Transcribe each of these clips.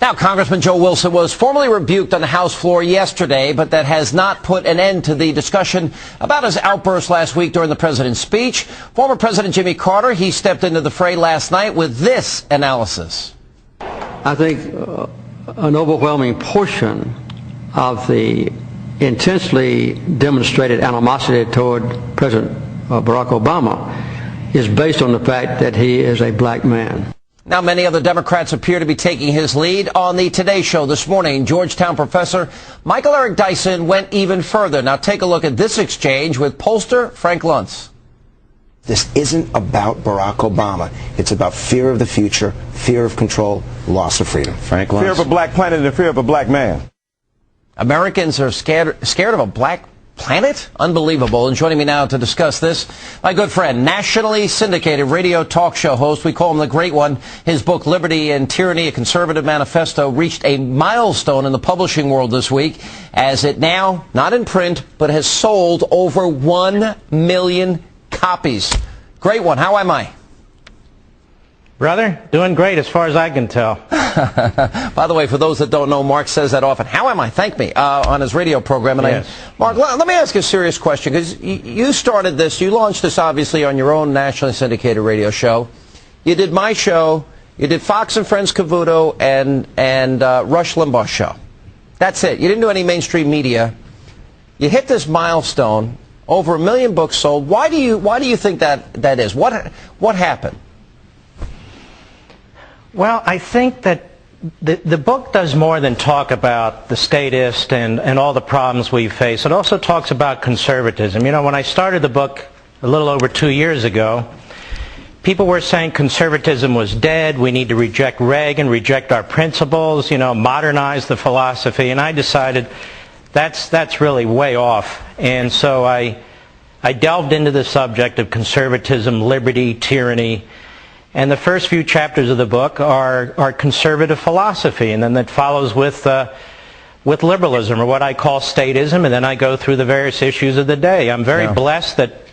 Now, Congressman Joe Wilson was formally rebuked on the House floor yesterday, but that has not put an end to the discussion about his outburst last week during the president's speech. Former President Jimmy Carter, he stepped into the fray last night with this analysis. I think an overwhelming portion of the intensely demonstrated animosity toward President Barack Obama is based on the fact that he is a black man. Now, many other Democrats appear to be taking his lead. On the Today Show this morning, Georgetown professor Michael Eric Dyson went even further. Now, take a look at this exchange with pollster Frank Luntz. This isn't about Barack Obama. It's about fear of the future, fear of control, loss of freedom. Frank Luntz. Fear of a black planet and fear of a black man. Americans are scared of a black planet? Unbelievable. And joining me now to discuss this, my good friend, nationally syndicated radio talk show host, we call him the Great One. His book, Liberty and Tyranny, A Conservative Manifesto, reached a milestone in the publishing world this week, as it now, not in print, but has sold over 1 million copies. Great One, how am I? Brother, doing great as far as I can tell. By the way, for those that don't know, Mark says that often. How am I? Thank me. On his radio program. And yes. Mark, let me ask you a serious question, because you started this, you launched this obviously on your own nationally syndicated radio show. You did my show, you did Fox and Friends Cavuto and Rush Limbaugh's show. That's it. You didn't do any mainstream media. You hit this milestone, over 1 million books sold. Why do you think that is? What happened? Well, I think that the book does more than talk about the statist and all the problems we face. It also talks about conservatism. You know, when I started the book a little over 2 years ago, people were saying conservatism was dead. We need to reject Reagan, reject our principles, you know, modernize the philosophy. And I decided that's really way off. And so I delved into the subject of conservatism, liberty, tyranny. And the first few chapters of the book are conservative philosophy, and then that follows with liberalism, or what I call statism, and then I go through the various issues of the day. I'm very blessed that,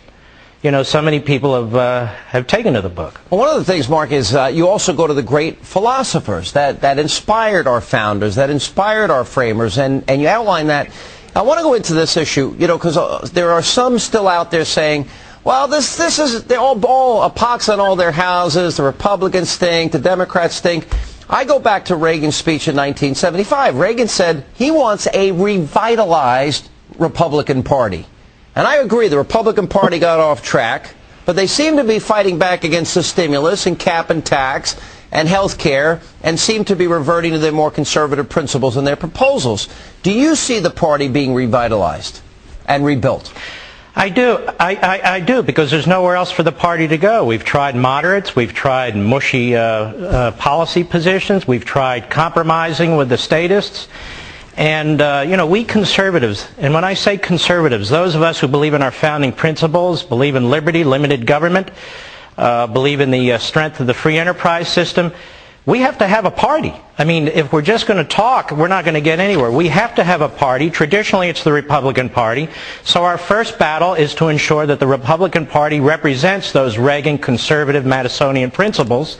you know, so many people have taken to the book. Well, one of the things, Mark, is you also go to the great philosophers that inspired our founders, that inspired our framers, and you outline that. I want to go into this issue, you know, because there are some still out there saying, well, they're all a pox on all their houses. The Republicans stink. The Democrats stink. I go back to Reagan's speech in 1975. Reagan said he wants a revitalized Republican Party. And I agree, the Republican Party got off track, but they seem to be fighting back against the stimulus and cap and tax and health care, and seem to be reverting to their more conservative principles in their proposals. Do you see the party being revitalized and rebuilt? I do. I do, because there's nowhere else for the party to go. We've tried moderates. We've tried mushy policy positions. We've tried compromising with the statists. And, you know, we conservatives, and when I say conservatives, those of us who believe in our founding principles, believe in liberty, limited government, believe in the strength of the free enterprise system, we have to have a party. I mean, if we're just going to talk, we're not going to get anywhere. We have to have a party. Traditionally, it's the Republican Party. So our first battle is to ensure that the Republican Party represents those Reagan conservative Madisonian principles.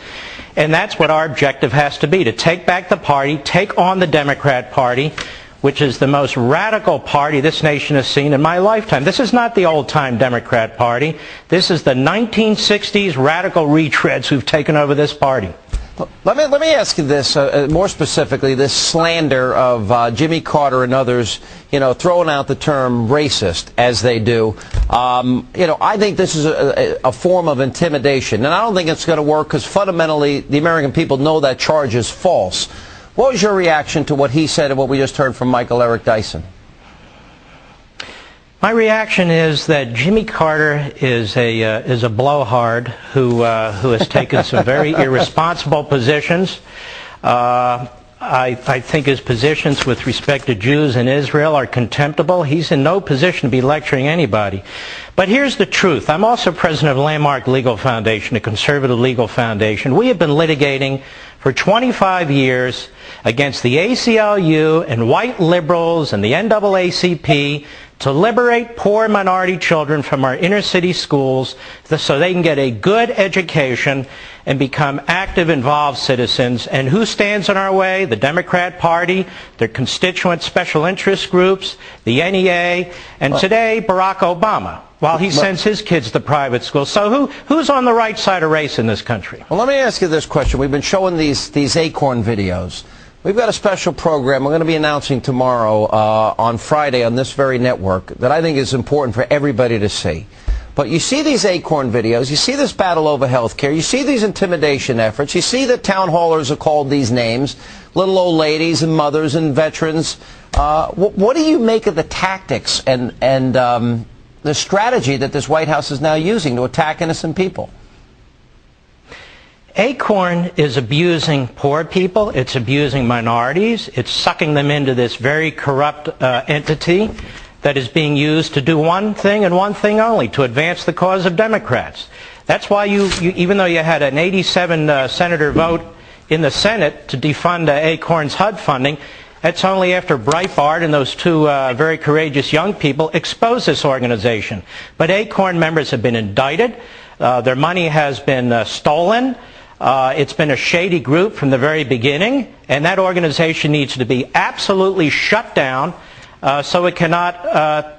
And that's what our objective has to be, to take back the party, take on the Democrat Party, which is the most radical party this nation has seen in my lifetime. This is not the old-time Democrat Party. This is the 1960s radical retreads who've taken over this party. Let me ask you this, more specifically, this slander of Jimmy Carter and others, you know, throwing out the term racist, as they do. You know, I think this is a form of intimidation, and I don't think it's going to work, because fundamentally the American people know that charge is false. What was your reaction to what he said and what we just heard from Michael Eric Dyson? My reaction is that Jimmy Carter is a blowhard who has taken some very irresponsible positions. I think his positions with respect to Jews in Israel are contemptible. He's in no position to be lecturing anybody. But here's the truth. I'm also president of Landmark Legal Foundation, a conservative legal foundation. We have been litigating for 25 years against the ACLU and white liberals and the NAACP to liberate poor minority children from our inner city schools so they can get a good education and become active, involved citizens. And who stands in our way? The Democrat Party, their constituent special interest groups, the NEA, and today Barack Obama, while he sends his kids to private schools. So who's on the right side of race in this country? Well, let me ask you this question. We've been showing these Acorn videos. We've got a special program we're going to be announcing tomorrow on Friday on this very network that I think is important for everybody to see. But you see these Acorn videos, you see this battle over health care, you see these intimidation efforts, you see the town hallers are called these names, little old ladies and mothers and veterans. What do you make of the tactics and the strategy that this White House is now using to attack innocent people? Acorn is abusing poor people, it's abusing minorities, it's sucking them into this very corrupt entity that is being used to do one thing and one thing only, to advance the cause of Democrats. That's why even though you had an 87 senator vote in the Senate to defund Acorn's HUD funding, that's only after Breitbart and those two very courageous young people exposed this organization. But Acorn members have been indicted, their money has been stolen. It's been a shady group from the very beginning, and that organization needs to be absolutely shut down so it cannot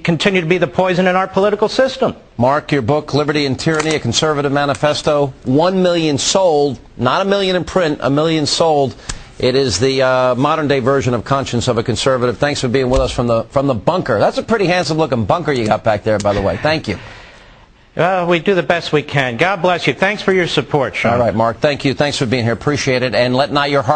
continue to be the poison in our political system. Mark, your book, Liberty and Tyranny, A Conservative Manifesto, 1 million sold, not a million in print, 1 million sold. It is the modern-day version of Conscience of a Conservative. Thanks for being with us from the bunker. That's a pretty handsome-looking bunker you got back there, by the way. Thank you. We do the best we can. God bless you. Thanks for your support, Sean. All right, Mark. Thank you. Thanks for being here. Appreciate it. And let not your heart